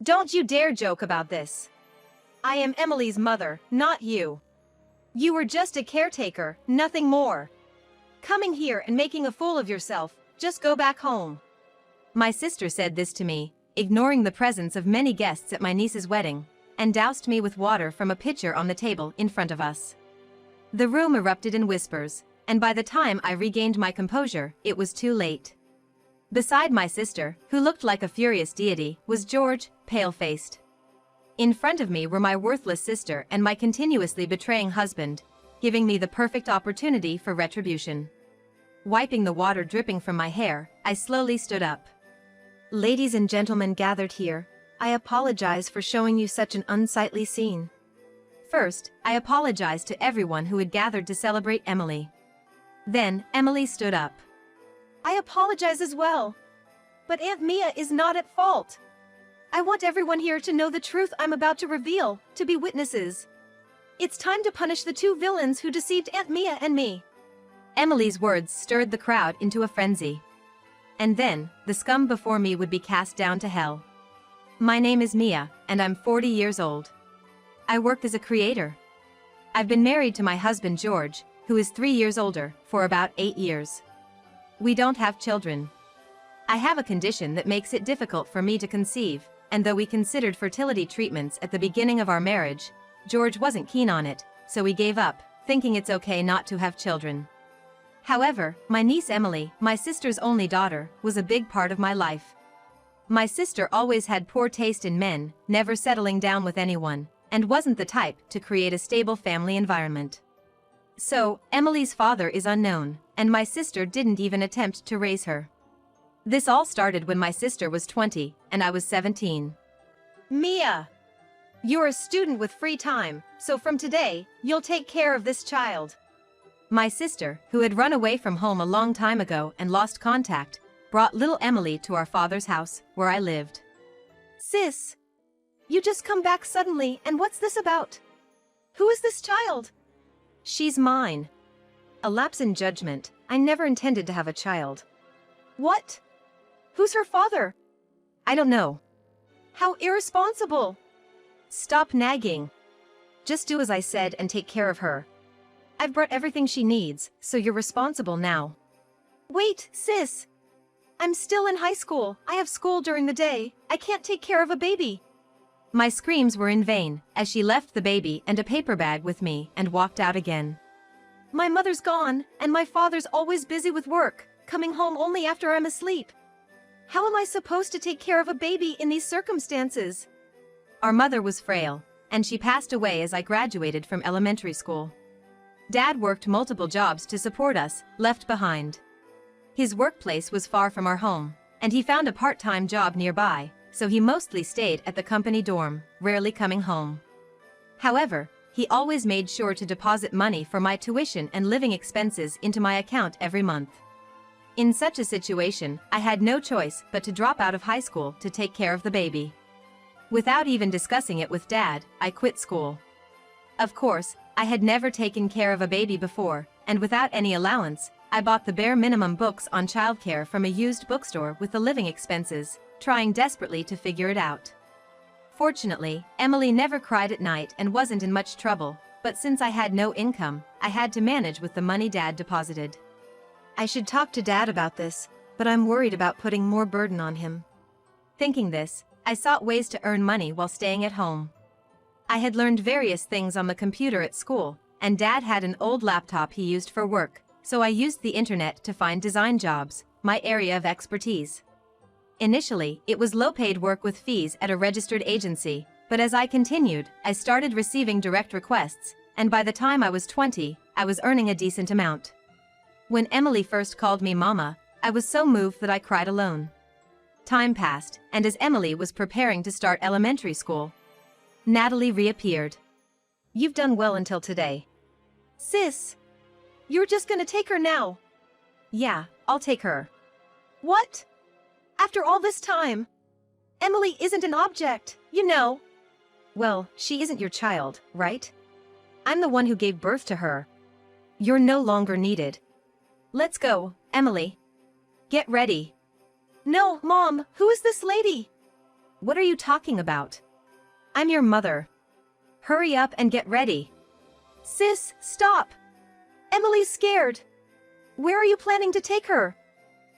Don't you dare joke about this. I am Emily's mother, not you. You were just a caretaker, nothing more. Coming here and making a fool of yourself, just go back home. My sister said this to me, ignoring the presence of many guests at my niece's wedding, and doused me with water from a pitcher on the table in front of us. The room erupted in whispers, and by the time I regained my composure, it was too late. Beside my sister, who looked like a furious deity, was George, pale-faced. In front of me were my worthless sister and my continuously betraying husband, giving me the perfect opportunity for retribution. Wiping the water dripping from my hair, I slowly stood up. Ladies and gentlemen gathered here, I apologize for showing you such an unsightly scene. First, I apologized to everyone who had gathered to celebrate Emily. Then, Emily stood up. I apologize as well. But Aunt Mia is not at fault. I want everyone here to know the truth I'm about to reveal, to be witnesses. It's time to punish the two villains who deceived Aunt Mia and me. Emily's words stirred the crowd into a frenzy. And then, the scum before me would be cast down to hell. My name is Mia, and I'm 40 years old. I worked as a creator. I've been married to my husband George, who is 3 years older, for about 8 years. We don't have children. I have a condition that makes it difficult for me to conceive, and though we considered fertility treatments at the beginning of our marriage, George wasn't keen on it, so we gave up, thinking it's okay not to have children. However, my niece Emily, my sister's only daughter, was a big part of my life. My sister always had poor taste in men, never settling down with anyone, and wasn't the type to create a stable family environment. So, Emily's father is unknown, and my sister didn't even attempt to raise her. This all started when my sister was 20, and I was 17. Mia! You're a student with free time, so from today, you'll take care of this child. My sister, who had run away from home a long time ago and lost contact, brought little Emily to our father's house, where I lived. Sis! You just come back suddenly, and what's this about? Who is this child? She's mine. A lapse in judgment, I never intended to have a child. What? Who's her father? I don't know. How irresponsible! Stop nagging. Just do as I said and take care of her. I've brought everything she needs, so you're responsible now. Wait, sis! I'm still in high school, I have school during the day, I can't take care of a baby. My screams were in vain, as she left the baby and a paper bag with me and walked out again. My mother's gone, and my father's always busy with work, coming home only after I'm asleep. How am I supposed to take care of a baby in these circumstances? Our mother was frail, and she passed away as I graduated from elementary school. Dad worked multiple jobs to support us, left behind. His workplace was far from our home, and he found a part-time job nearby, so he mostly stayed at the company dorm, rarely coming home. However, he always made sure to deposit money for my tuition and living expenses into my account every month. In such a situation, I had no choice but to drop out of high school to take care of the baby. Without even discussing it with Dad, I quit school. Of course, I had never taken care of a baby before, and without any allowance, I bought the bare minimum books on childcare from a used bookstore with the living expenses, trying desperately to figure it out. Fortunately, Emily never cried at night and wasn't in much trouble, but since I had no income, I had to manage with the money Dad deposited. I should talk to Dad about this, but I'm worried about putting more burden on him. Thinking this, I sought ways to earn money while staying at home. I had learned various things on the computer at school, and Dad had an old laptop he used for work, so I used the internet to find design jobs, my area of expertise. Initially, it was low-paid work with fees at a registered agency, but as I continued, I started receiving direct requests, and by the time I was 20, I was earning a decent amount. When Emily first called me Mama, I was so moved that I cried alone. Time passed, and as Emily was preparing to start elementary school, Natalie reappeared. You've done well until today. Sis! You're just gonna take her now? Yeah, I'll take her. What? After all this time? Emily isn't an object, you know. Well, she isn't your child, right? I'm the one who gave birth to her. You're no longer needed. Let's go, Emily. Get ready. No, Mom, who is this lady? What are you talking about? I'm your mother. Hurry up and get ready. Sis, stop! Emily's scared. Where are you planning to take her?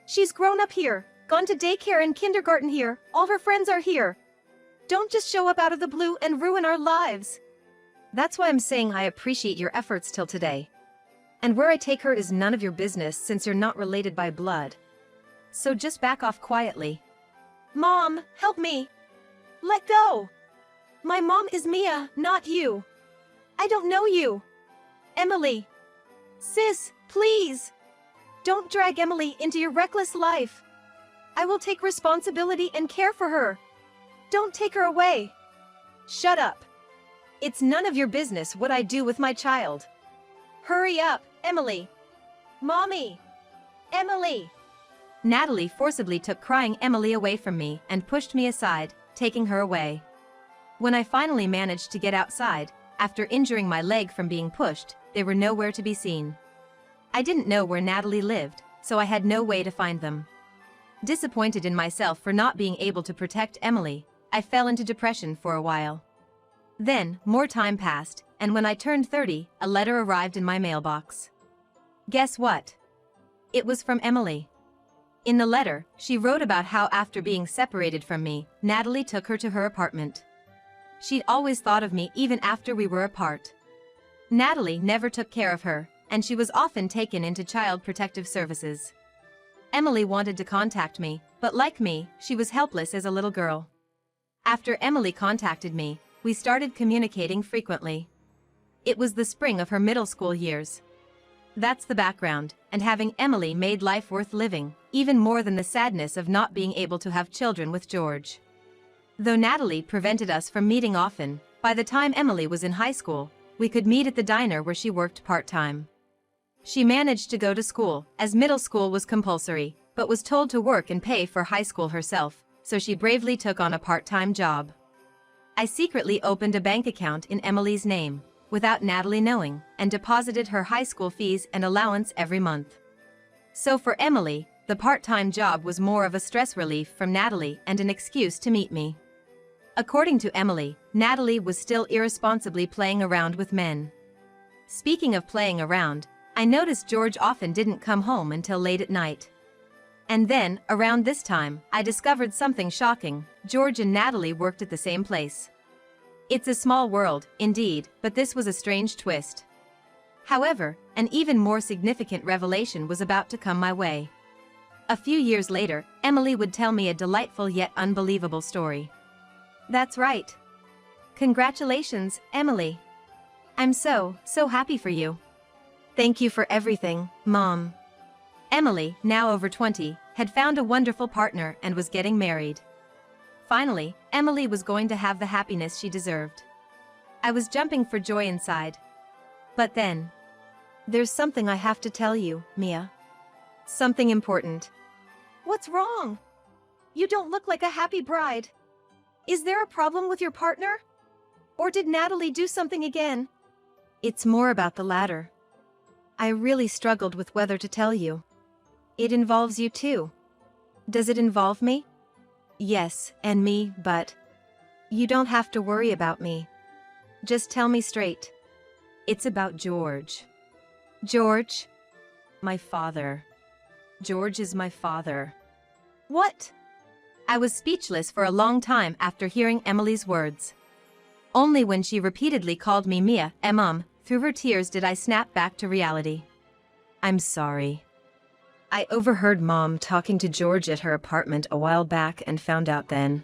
She's grown up here, gone to daycare and kindergarten here, all her friends are here. Don't just show up out of the blue and ruin our lives. That's why I'm saying I appreciate your efforts till today. And where I take her is none of your business since you're not related by blood. So just back off quietly. Mom, help me. Let go. My mom is Mia, not you. I don't know you. Emily. Sis, please. Don't drag Emily into your reckless life. I will take responsibility and care for her. Don't take her away. Shut up. It's none of your business what I do with my child. Hurry up, Emily. Mommy. Emily. Natalie forcibly took crying Emily away from me and pushed me aside, taking her away. When I finally managed to get outside, after injuring my leg from being pushed, they were nowhere to be seen. I didn't know where Natalie lived, so I had no way to find them. Disappointed in myself for not being able to protect Emily, I fell into depression for a while. Then, more time passed, and when I turned 30, a letter arrived in my mailbox. Guess what? It was from Emily. In the letter, she wrote about how after being separated from me, Natalie took her to her apartment. She'd always thought of me even after we were apart. Natalie never took care of her, and she was often taken into Child Protective Services. Emily wanted to contact me, but like me, she was helpless as a little girl. After Emily contacted me, we started communicating frequently. It was the spring of her middle school years. That's the background, and having Emily made life worth living, even more than the sadness of not being able to have children with George. Though Natalie prevented us from meeting often, by the time Emily was in high school, we could meet at the diner where she worked part-time. She managed to go to school, as middle school was compulsory, but was told to work and pay for high school herself, so she bravely took on a part-time job. I secretly opened a bank account in Emily's name, without Natalie knowing, and deposited her high school fees and allowance every month. So for Emily, the part-time job was more of a stress relief from Natalie and an excuse to meet me. According to Emily, Natalie was still irresponsibly playing around with men. Speaking of playing around, I noticed George often didn't come home until late at night. And then, around this time, I discovered something shocking: George and Natalie worked at the same place. It's a small world, indeed, but this was a strange twist. However, an even more significant revelation was about to come my way. A few years later, Emily would tell me a delightful yet unbelievable story. That's right. Congratulations, Emily. I'm so happy for you. Thank you for everything, Mom. Emily, now over 20, had found a wonderful partner and was getting married. Finally, Emily was going to have the happiness she deserved. I was jumping for joy inside. But then, there's something I have to tell you, Mia. Something important. What's wrong? You don't look like a happy bride. Is there a problem with your partner? Or did Natalie do something again? It's more about the latter. I really struggled with whether to tell you. It involves you too. Does it involve me? Yes, and me, but you don't have to worry about me. Just tell me straight. It's about George. George? My father. George is my father. What? I was speechless for a long time after hearing Emily's words. Only when she repeatedly called me Mia, Mom, through her tears did I snap back to reality. I'm sorry. I overheard Mom talking to George at her apartment a while back and found out then.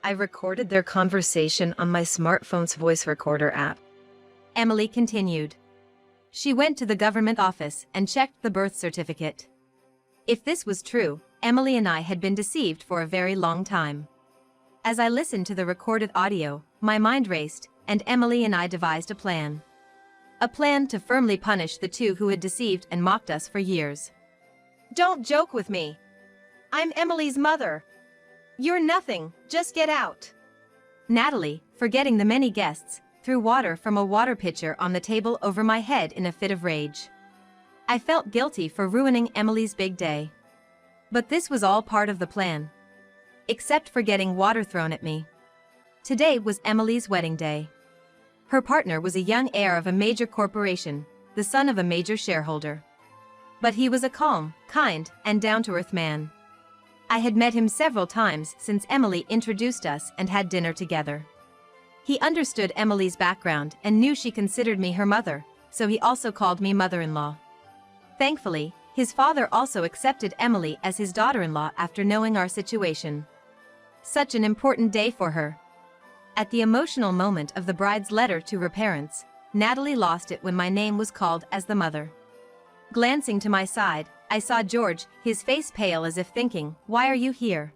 I recorded their conversation on my smartphone's voice recorder app. Emily continued. She went to the government office and checked the birth certificate. If this was true, Emily and I had been deceived for a very long time. As I listened to the recorded audio, my mind raced, and Emily and I devised a plan. A plan to firmly punish the two who had deceived and mocked us for years. Don't joke with me. I'm Emily's mother. You're nothing, just get out. Natalie, forgetting the many guests, threw water from a water pitcher on the table over my head in a fit of rage. I felt guilty for ruining Emily's big day. But this was all part of the plan. except for getting water thrown at me. Today was Emily's wedding day. Her partner was a young heir of a major corporation, the son of a major shareholder. But he was a calm, kind, and down-to-earth man. I had met him several times since Emily introduced us and had dinner together. He understood Emily's background and knew she considered me her mother, so he also called me mother-in-law. Thankfully, his father also accepted Emily as his daughter-in-law after knowing our situation. Such an important day for her. At the emotional moment of the bride's letter to her parents, Natalie lost it when my name was called as the mother. Glancing to my side, I saw George, his face pale as if thinking, "Why are you here?"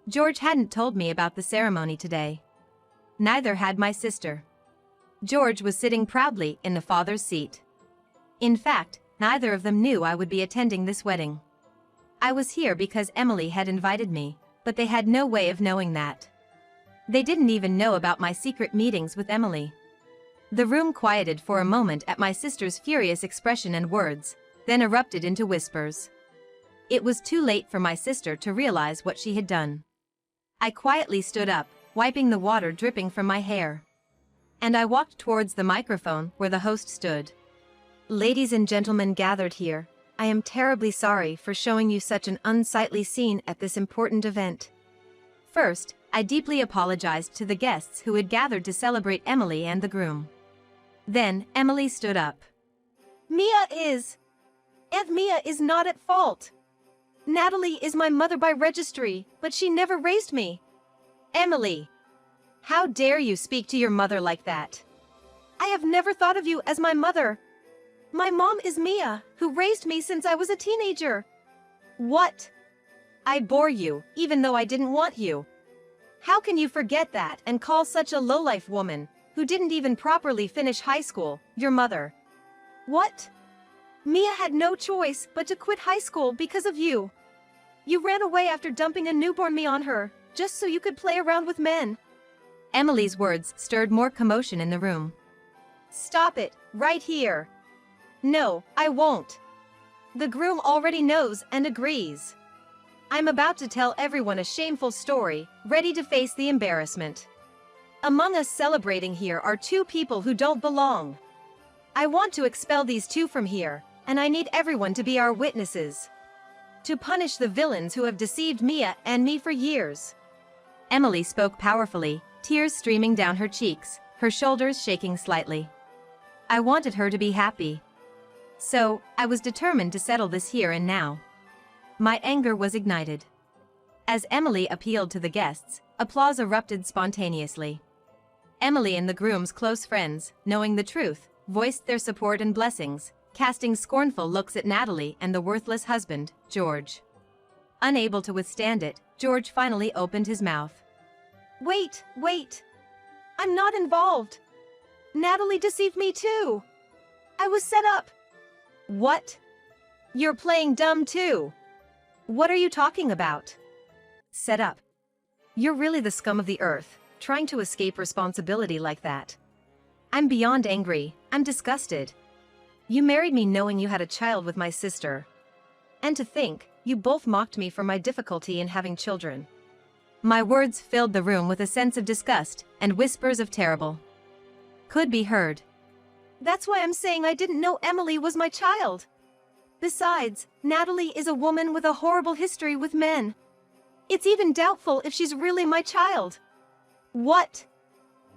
George hadn't told me about the ceremony today. Neither had my sister. George was sitting proudly in the father's seat. In fact, neither of them knew I would be attending this wedding. I was here because Emily had invited me, but they had no way of knowing that. They didn't even know about my secret meetings with Emily. The room quieted for a moment at my sister's furious expression and words, then erupted into whispers. It was too late for my sister to realize what she had done. I quietly stood up, wiping the water dripping from my hair. And I walked towards the microphone where the host stood. "Ladies and gentlemen gathered here, I am terribly sorry for showing you such an unsightly scene at this important event. First, I deeply apologized to the guests who had gathered to celebrate Emily and the groom." Then, Emily stood up. Aunt Mia is not at fault. Natalie is my mother by registry, but she never raised me. Emily, how dare you speak to your mother like that? I have never thought of you as my mother. My mom is Mia, who raised me since I was a teenager. What? I bore you, even though I didn't want you. How can you forget that and call such a lowlife woman, who didn't even properly finish high school, your mother? What? Mia had no choice but to quit high school because of you. You ran away after dumping a newborn me on her, just so you could play around with men. Emily's words stirred more commotion in the room. Stop it, right here. No, I won't. The groom already knows and agrees. I'm about to tell everyone a shameful story, ready to face the embarrassment. Among us celebrating here are two people who don't belong. I want to expel these two from here, and I need everyone to be our witnesses. To punish the villains who have deceived Mia and me for years. Emily spoke powerfully, tears streaming down her cheeks, her shoulders shaking slightly. I wanted her to be happy. So, I was determined to settle this here and now. My anger was ignited. As Emily appealed to the guests, applause erupted spontaneously. Emily and the groom's close friends, knowing the truth, voiced their support and blessings, casting scornful looks at Natalie and the worthless husband, George. Unable to withstand it, George finally opened his mouth. Wait. I'm not involved. Natalie deceived me too. I was set up. What? You're playing dumb too. What are you talking about? Set up. You're really the scum of the earth, trying to escape responsibility like that. I'm beyond angry, I'm disgusted. You married me knowing you had a child with my sister. And to think, you both mocked me for my difficulty in having children. My words filled the room with a sense of disgust, and whispers of terrible could be heard. That's why I'm saying I didn't know Emily was my child. Besides, Natalie is a woman with a horrible history with men. It's even doubtful if she's really my child. What?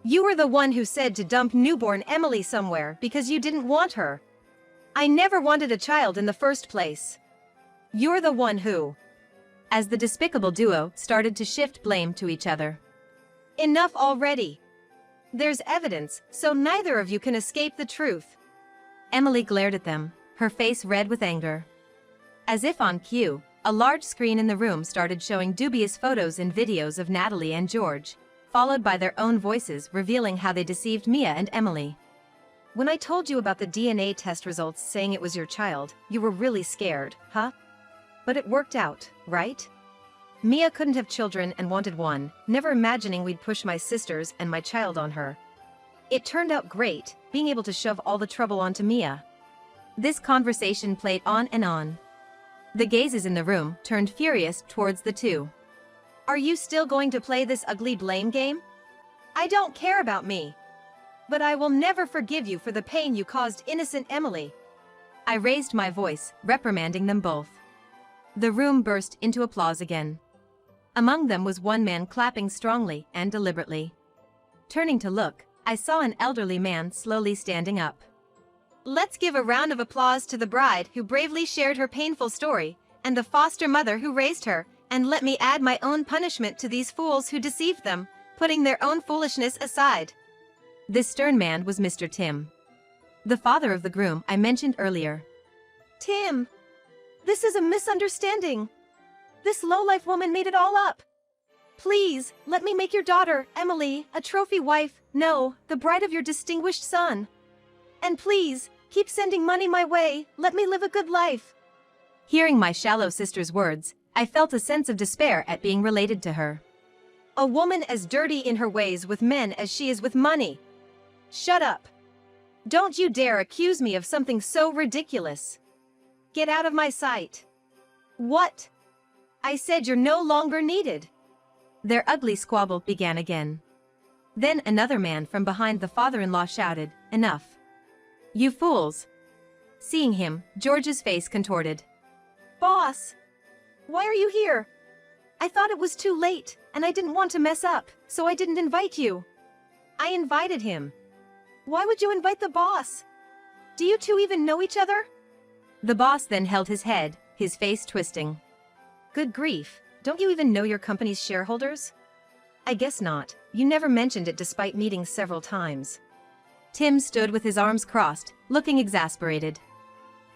You were the one who said to dump newborn Emily somewhere because you didn't want her. I never wanted a child in the first place. You're the one who... As the despicable duo started to shift blame to each other. Enough already. There's evidence, so neither of you can escape the truth. Emily glared at them, her face red with anger. As if on cue, a large screen in the room started showing dubious photos and videos of Natalie and George, followed by their own voices revealing how they deceived Mia and Emily. When I told you about the DNA test results saying it was your child, you were really scared, huh? But it worked out, right? Mia couldn't have children and wanted one, never imagining we'd push my sisters and my child on her. It turned out great, being able to shove all the trouble onto Mia. This conversation played on and on. The gazes in the room turned furious towards the two. Are you still going to play this ugly blame game? I don't care about me. But I will never forgive you for the pain you caused innocent Emily. I raised my voice, reprimanding them both. The room burst into applause again. Among them was one man clapping strongly and deliberately. Turning to look, I saw an elderly man slowly standing up. Let's give a round of applause to the bride who bravely shared her painful story, and the foster mother who raised her, and let me add my own punishment to these fools who deceived them, putting their own foolishness aside. This stern man was Mr. Tim, the father of the groom I mentioned earlier. Tim, this is a misunderstanding. This lowlife woman made it all up. Please, let me make your daughter, Emily, a trophy wife, no, the bride of your distinguished son. And please, keep sending money my way, let me live a good life. Hearing my shallow sister's words, I felt a sense of despair at being related to her. A woman as dirty in her ways with men as she is with money. Shut up. Don't you dare accuse me of something so ridiculous. Get out of my sight. What? I said you're no longer needed. Their ugly squabble began again. Then another man from behind the father-in-law shouted, "Enough. You fools." Seeing him, George's face contorted. Boss! Why are you here? I thought it was too late, and I didn't want to mess up, so I didn't invite you. I invited him. Why would you invite the boss? Do you two even know each other? The boss then held his head, his face twisting. Good grief, don't you even know your company's shareholders? I guess not, you never mentioned it despite meeting several times. Tim stood with his arms crossed, looking exasperated.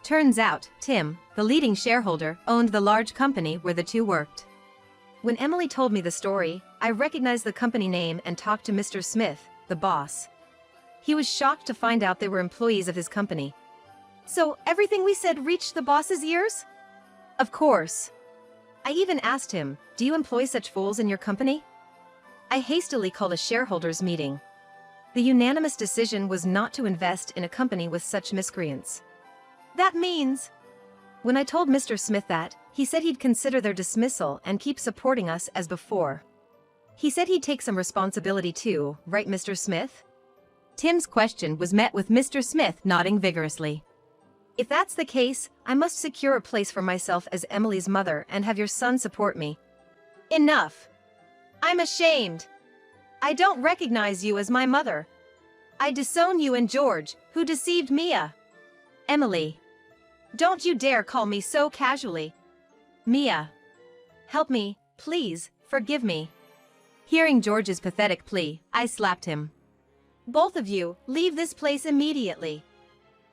Turns out, Tim, the leading shareholder, owned the large company where the two worked. When Emily told me the story, I recognized the company name and talked to Mr. Smith, the boss. He was shocked to find out they were employees of his company. So, everything we said reached the boss's ears? Of course. I even asked him, do you employ such fools in your company? I hastily called a shareholders' meeting. The unanimous decision was not to invest in a company with such miscreants. That means... When I told Mr. Smith that, he said he'd consider their dismissal and keep supporting us as before. He said he'd take some responsibility too, right, Mr. Smith? Tim's question was met with Mr. Smith nodding vigorously. If that's the case, I must secure a place for myself as Emily's mother and have your son support me. Enough! I'm ashamed! I don't recognize you as my mother. I disown you and George, who deceived Mia. Emily. Don't you dare call me so casually. Mia. Help me, please, forgive me. Hearing George's pathetic plea, I slapped him. Both of you, leave this place immediately.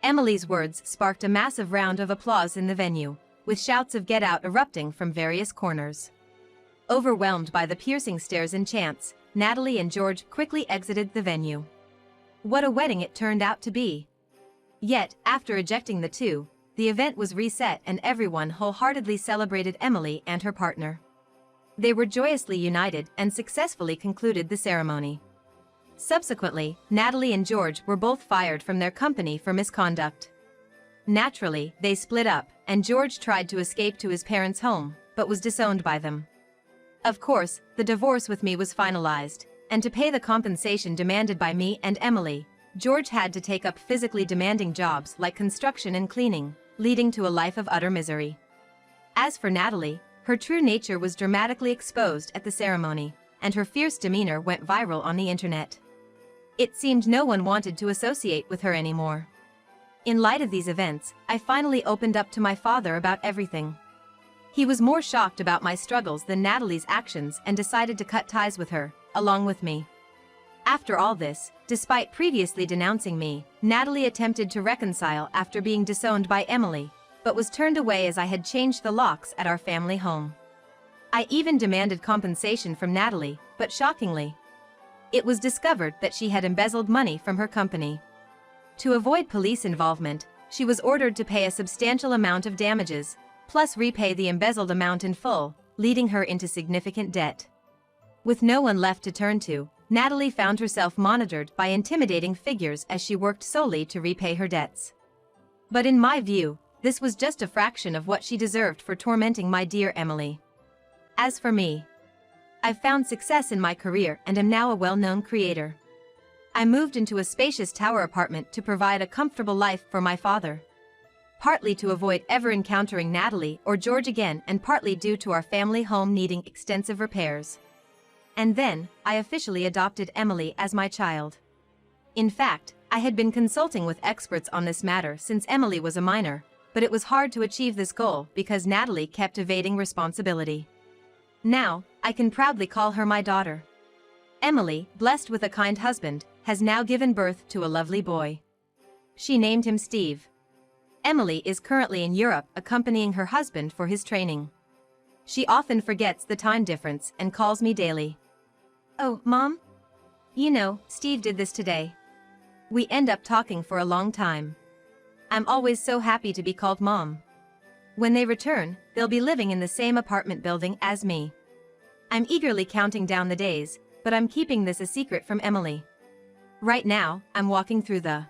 Emily's words sparked a massive round of applause in the venue, with shouts of "Get out" erupting from various corners. Overwhelmed by the piercing stares and chants, Natalie and George quickly exited the venue. What a wedding it turned out to be. Yet, after ejecting the two, the event was reset and everyone wholeheartedly celebrated Emily and her partner. They were joyously united and successfully concluded the ceremony. Subsequently, Natalie and George were both fired from their company for misconduct. Naturally, they split up, and George tried to escape to his parents' home, but was disowned by them. Of course, the divorce with me was finalized, and to pay the compensation demanded by me and Emily, George had to take up physically demanding jobs like construction and cleaning, leading to a life of utter misery. As for Natalie, her true nature was dramatically exposed at the ceremony, and her fierce demeanor went viral on the internet. It seemed no one wanted to associate with her anymore. In light of these events, I finally opened up to my father about everything. He was more shocked about my struggles than Natalie's actions and decided to cut ties with her, along with me. After all this, despite previously denouncing me, Natalie attempted to reconcile after being disowned by Emily, but was turned away as I had changed the locks at our family home. I even demanded compensation from Natalie, but shockingly, it was discovered that she had embezzled money from her company. To avoid police involvement, she was ordered to pay a substantial amount of damages, plus repay the embezzled amount in full, leading her into significant debt. With no one left to turn to, Natalie found herself monitored by intimidating figures as she worked solely to repay her debts. But in my view, this was just a fraction of what she deserved for tormenting my dear Emily. As for me, I've found success in my career and am now a well-known creator. I moved into a spacious tower apartment to provide a comfortable life for my father. Partly to avoid ever encountering Natalie or George again, and partly due to our family home needing extensive repairs. And then, I officially adopted Emily as my child. In fact, I had been consulting with experts on this matter since Emily was a minor, but it was hard to achieve this goal because Natalie kept evading responsibility. Now, I can proudly call her my daughter. Emily, blessed with a kind husband, has now given birth to a lovely boy. She named him Steve. Emily is currently in Europe accompanying her husband for his training. She often forgets the time difference and calls me daily. "Oh, Mom? You know, Steve did this today." We end up talking for a long time. I'm always so happy to be called Mom. When they return, they'll be living in the same apartment building as me. I'm eagerly counting down the days, but I'm keeping this a secret from Emily. Right now, I'm walking through the